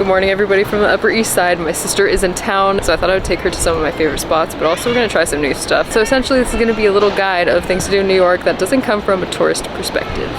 Good morning everybody from the Upper East Side. My sister is in town, so I thought I would take her to some of my favorite spots, but also we're gonna try some new stuff. So essentially this is gonna be a little guide of things to do in New York that doesn't come from a tourist perspective.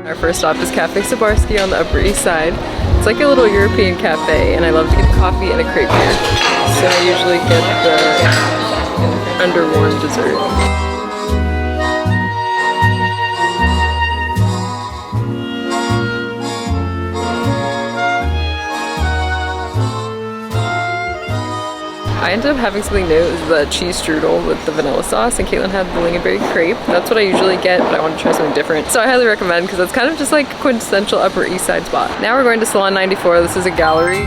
Our first stop is Cafe Sabarsky on the Upper East Side. It's like a little European cafe, and I love to get coffee and a crepe here. So I usually get the underworn dessert. I ended up having something new. It was the cheese strudel with the vanilla sauce, and Caitlin had the lingonberry crepe. That's what I usually get, but I wanted to try something different. So I highly recommend, because it's kind of just like a quintessential Upper East Side spot. Now we're going to Salon 94. This is a gallery.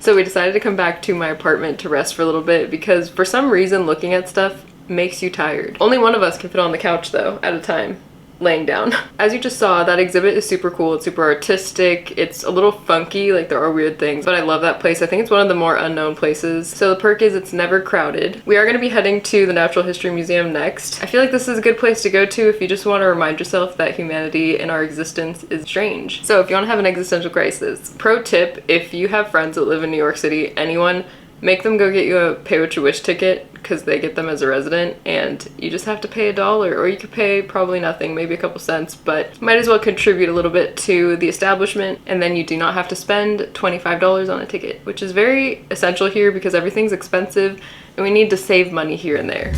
So we decided to come back to my apartment to rest for a little bit because for some reason looking at stuff makes you tired. Only one of us can fit on the couch though at a time, laying down. As you just saw, that exhibit is super cool. It's super artistic. It's a little funky, like there are weird things, but I love that place. I think it's one of the more unknown places. So the perk is it's never crowded. We are going to be heading to the Natural History Museum next. I feel like this is a good place to go to if you just want to remind yourself that humanity and our existence is strange. So if you want to have an existential crisis, pro tip, if you have friends that live in New York City, anyone, make them go get you a Pay What You Wish ticket, because they get them as a resident, and you just have to pay $1, or you could pay probably nothing, maybe a couple cents, but might as well contribute a little bit to the establishment, and then you do not have to spend $25 on a ticket, which is very essential here because everything's expensive and we need to save money here and there.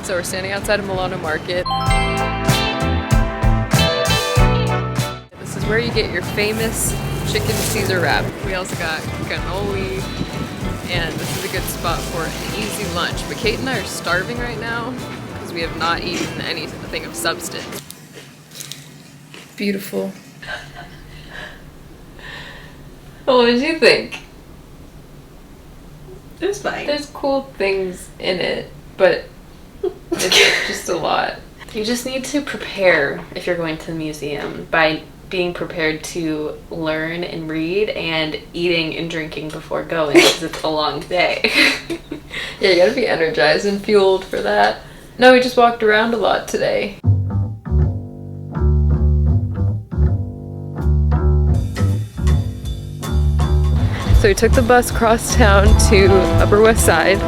So we're standing outside of Milano Market. This is where you get your famous chicken Caesar wrap. We also got cannoli, and this is a good spot for an easy lunch. But Kate and I are starving right now because we have not eaten anything of substance. Beautiful. What did you think? It was fine. There's cool things in it, but it's just a lot. You just need to prepare if you're going to the museum by being prepared to learn and read and eating and drinking before going because it's a long day. Yeah, you gotta be energized and fueled for that. No, we just walked around a lot today. So we took the bus across town to Upper West Side.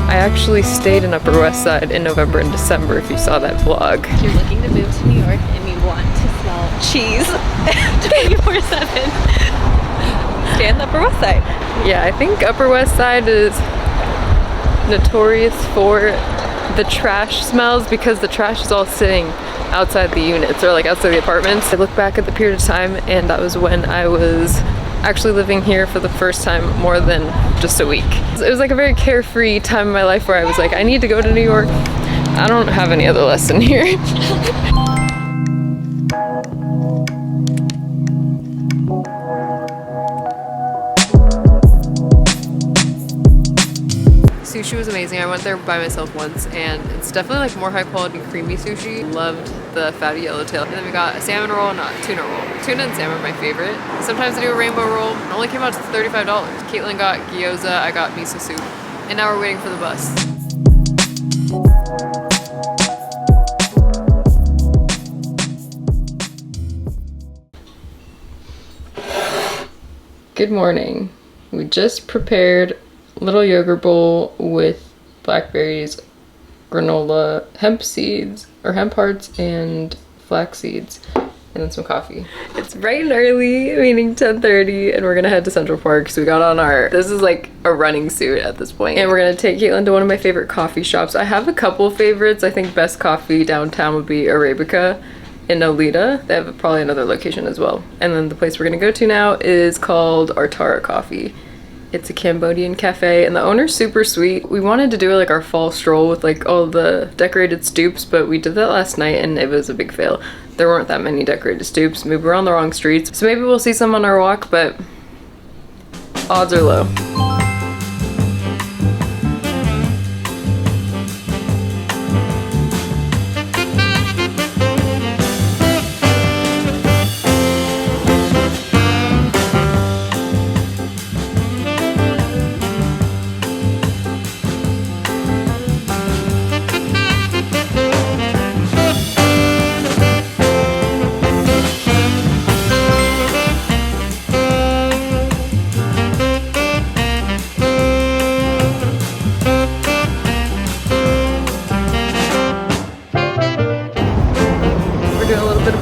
I actually stayed in Upper West Side in November and December, if you saw that vlog. If you're looking to move to New York and you want to smell cheese 24/7, stay on the Upper West Side. Yeah, I think Upper West Side is notorious for the trash smells because the trash is all sitting outside the units or like outside the apartments. I look back at the period of time and that was when I was actually living here for the first time more than just a week. It was like a very carefree time in my life where I was like, I need to go to New York. I don't have any other lesson here. Sushi was amazing. I went there by myself once and it's definitely like more high quality creamy sushi. Loved the fatty yellowtail. And then we got a salmon roll and a tuna roll. Tuna and salmon are my favorite. Sometimes I do a rainbow roll. It only came out to $35. Caitlin got gyoza, I got miso soup. And now we're waiting for the bus. Good morning. We just prepared a little yogurt bowl with blackberries, granola, hemp seeds, or hemp hearts, and flax seeds, and then some coffee. It's bright and early, meaning 10:30, and we're gonna head to Central Park. So we got on this is like a running suit at this point, and we're gonna take Caitlin to one of my favorite coffee shops. I have a couple favorites. I think best coffee downtown would be Arabica in Nolita. They have probably another location as well. And then the place we're gonna go to now is called Artara Coffee. It's a Cambodian cafe and the owner's super sweet. We wanted to do like our fall stroll with like all the decorated stoops, but we did that last night and it was a big fail. There weren't that many decorated stoops. Maybe we're on the wrong streets. So maybe we'll see some on our walk, but Odds are low.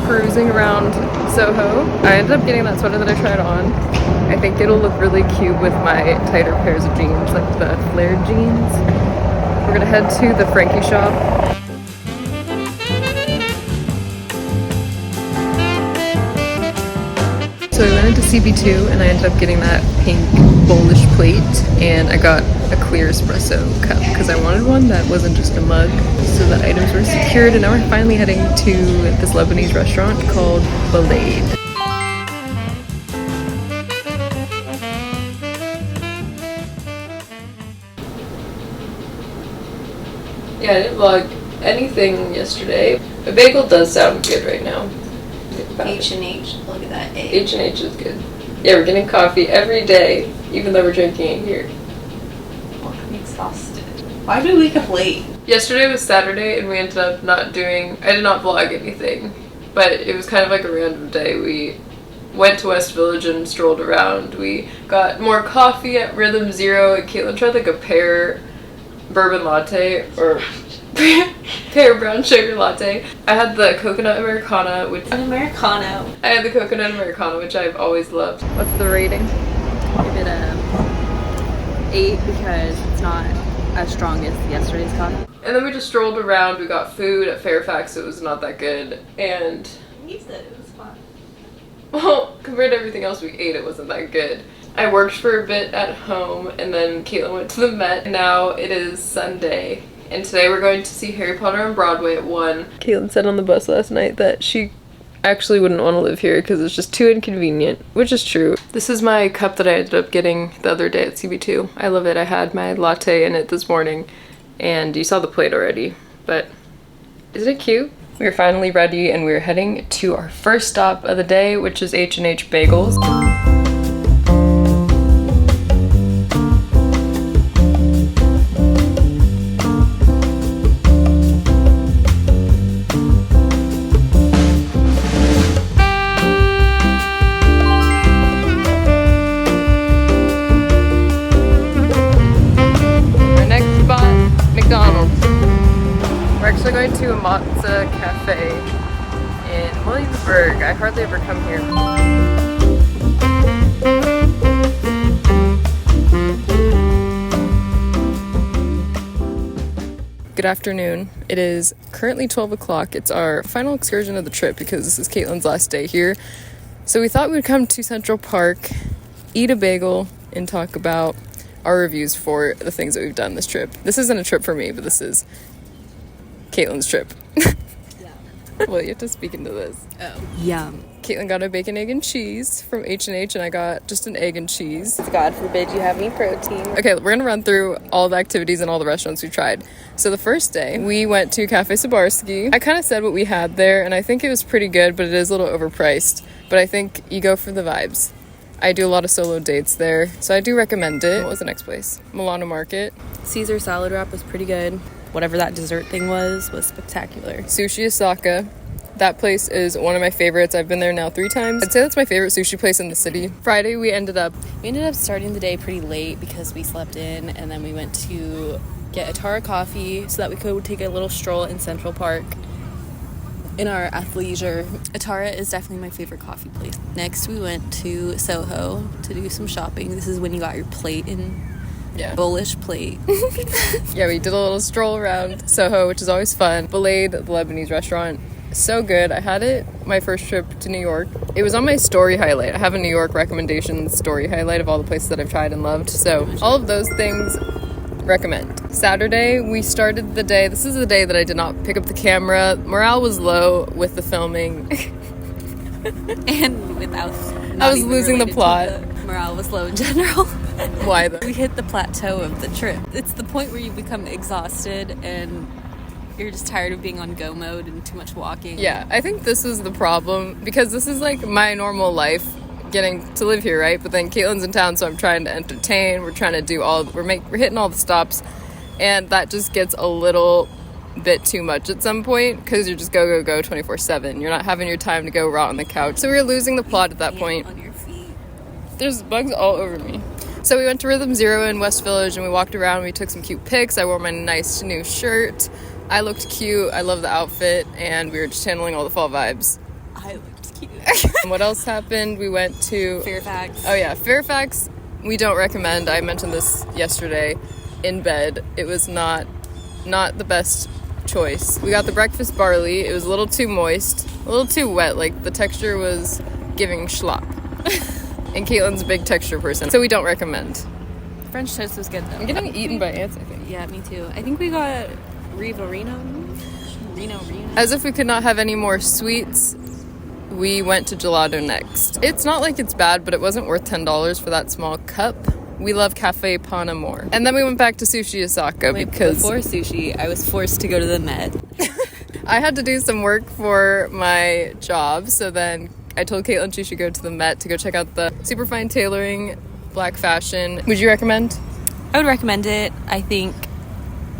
Cruising around Soho. I ended up getting that sweater that I tried on. I think it'll look really cute with my tighter pairs of jeans, like the flared jeans. We're gonna head to the Frankie shop. So I went into CB2 and I ended up getting that pink bowlish plate, and I got a clear espresso cup because I wanted one that wasn't just a mug. So the items were secured, and now we're finally heading to this Lebanese restaurant called Balade. Yeah, I didn't vlog anything yesterday. A bagel does sound good right now. H&H, look at that egg. H&H is good. Yeah, we're getting coffee every day, even though we're drinking it here. Oh, I'm exhausted. Why did we wake up late? Yesterday was Saturday, and we ended up not doing... I did not vlog anything, but it was kind of like a random day. We went to West Village and strolled around. We got more coffee at Rhythm Zero, and Caitlin tried like a pear bourbon latte, or pear brown sugar latte. I had the coconut Americana, which... An Americano. I had the coconut Americana, which I've always loved. What's the rating? Give it a 8 because it's not as strong as yesterday's coffee. And then we just strolled around. We got food at Fairfax. It was not that good. And... You said it was fun. well, compared to everything else we ate, it wasn't that good. I worked for a bit at home, and then Caitlin went to the Met. Now it is Sunday, and today we're going to see Harry Potter on Broadway at 1. Caitlin said on the bus last night that she actually wouldn't want to live here because it's just too inconvenient, which is true. This is my cup that I ended up getting the other day at CB2. I love it. I had my latte in it this morning, and you saw the plate already, but isn't it cute? We're finally ready, and we're heading to our first stop of the day, which is H&H Bagels. We're going to a Matza Cafe in Williamsburg. I hardly ever come here. Good afternoon. It is currently 12 o'clock. It's our final excursion of the trip because this is Caitlin's last day here. So we thought we would come to Central Park, eat a bagel, and talk about our reviews for the things that we've done this trip. This isn't a trip for me, but this is Caitlin's trip. Yeah. Well, you have to speak into this. Oh. Yum. Caitlin got a bacon, egg, and cheese from H&H, and I got just an egg and cheese. God forbid you have any protein. Okay, we're gonna run through all the activities and all the restaurants we tried. So the first day, we went to Cafe Sabarsky. I kind of said what we had there, and I think it was pretty good, but it is a little overpriced. But I think you go for the vibes. I do a lot of solo dates there, so I do recommend it. What was the next place? Milano Market. Caesar salad wrap was pretty good. Whatever that dessert thing was spectacular. Sushi Osaka. That place is one of my favorites. I've been there now 3 times. I'd say that's my favorite sushi place in the city. Friday, we ended up starting the day pretty late because we slept in, and then we went to get Atara coffee so that we could take a little stroll in Central Park in our athleisure. Atara is definitely my favorite coffee place. Next, we went to Soho to do some shopping. This is when you got your plate in. Yeah. Bullish plate. Yeah, we did a little stroll around Soho, which is always fun. Balade, the Lebanese restaurant, so good. I had it my first trip to New York. It was on my story highlight. I have a New York recommendations story highlight of all the places that I've tried and loved. So all of those things, recommend. Saturday, we started the day. This is the day that I did not pick up the camera. Morale was low with the filming. And without... I was losing the plot. Morale was low in general. Why though? We hit the plateau of the trip. It's the point where you become exhausted and you're just tired of being on go mode and too much walking. Yeah, I think this is the problem because this is like my normal life getting to live here, right? But then Caitlin's in town, so I'm trying to entertain. We're trying to do we're hitting all the stops, and that just gets a little bit too much at some point because you're just go 24/7. You're not having your time to go rot on the couch. So we were losing the plot at that point. On your feet. There's bugs all over me. So we went to Rhythm Zero in West Village and we walked around. We took some cute pics. I wore my nice new shirt. I looked cute. I love the outfit, and we were just channeling all the fall vibes. I looked cute. What else happened? We went to Fairfax. Oh yeah, Fairfax. We don't recommend. I mentioned this yesterday in bed. It was not the best choice. We got the breakfast barley. It was a little too moist, a little too wet. Like the texture was giving schlop. And Caitlin's a big texture person, so we don't recommend. French toast was good though. I'm getting eaten by ants, I think. Yeah, me too. I think we got Reno. As if we could not have any more sweets, we went to gelato next. It's not like it's bad, but it wasn't worth $10 for that small cup. We love Cafe Pana more. And then we went back to Sushi Osaka because before sushi, I was forced to go to the Met. I had to do some work for my job, so then I told Caitlin she should go to the Met to go check out the super fine tailoring, black fashion. Would you recommend? I would recommend it. I think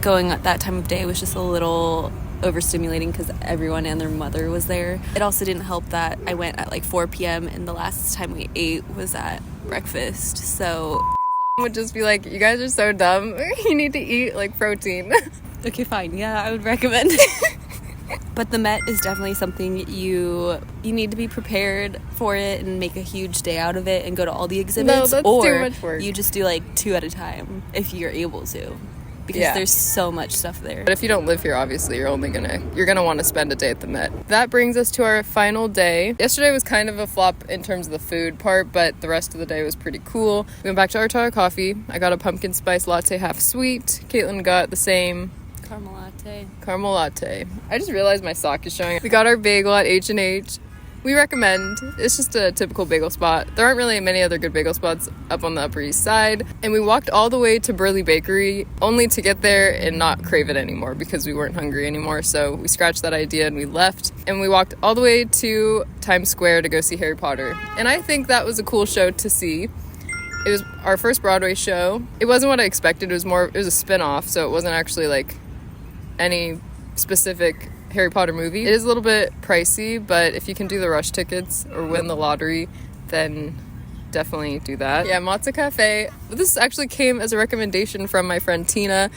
going at that time of day was just a little overstimulating because everyone and their mother was there. It also didn't help that I went at like 4 p.m. and the last time we ate was at breakfast. So Would just be like, you guys are so dumb. You need to eat like protein. okay, fine. Yeah, I would recommend. But the Met is definitely something you need to be prepared for it and make a huge day out of it and go to all the exhibits. No, that's or too much work. you just do like 2 at a time if you're able to. Because Yeah. there's so much stuff there. But if you don't live here, obviously, you're gonna want to spend a day at the Met. That brings us to our final day. Yesterday was kind of a flop in terms of the food part, but the rest of the day was pretty cool. We went back to Artara Coffee. I got a pumpkin spice latte, half sweet. Caitlin got the same caramel latte. I just realized my sock is showing. We got our bagel at H&H. We recommend. It's just a typical bagel spot. There aren't really many other good bagel spots up on the Upper East Side. And we walked all the way to Burley Bakery only to get there and not crave it anymore because we weren't hungry anymore. So we scratched that idea and we left. And we walked all the way to Times Square to go see Harry Potter. And I think that was a cool show to see. It was our first Broadway show. It wasn't what I expected. It was a spin-off, so it wasn't actually like any specific Harry Potter movie. It is a little bit pricey, but if you can do the rush tickets or win the lottery, then definitely do that. Yeah, Matza Cafe. This actually came as a recommendation from my friend Tina,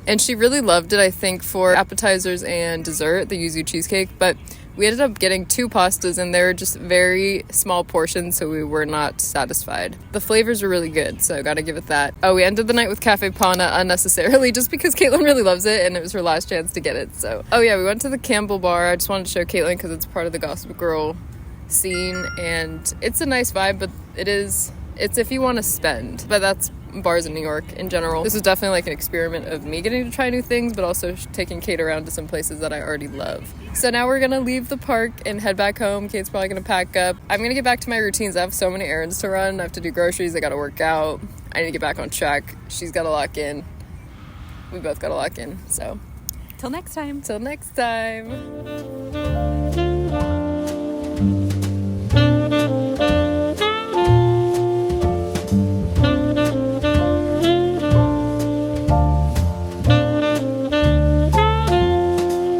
and she really loved it, I think, for appetizers and dessert, the yuzu cheesecake, but we ended up getting 2 pastas, and they were just very small portions, so we were not satisfied. The flavors were really good, so gotta give it that. Oh, we ended the night with Cafe Pana unnecessarily, just because Caitlin really loves it, and it was her last chance to get it, so. Oh yeah, we went to the Campbell Bar. I just wanted to show Caitlin, because it's part of the Gossip Girl scene, and it's a nice vibe, but it's if you want to spend, but that's bars in New York in general. This was definitely like an experiment of me getting to try new things, but also taking Kate around to some places that I already love. So now we're gonna leave the park and head back home. Kate's probably gonna pack up. I'm gonna get back to my routines. I have so many errands to run. I have to do groceries. I gotta work out. I need to get back on track. She's gotta lock in. We both gotta lock in. So Till next time. till next time.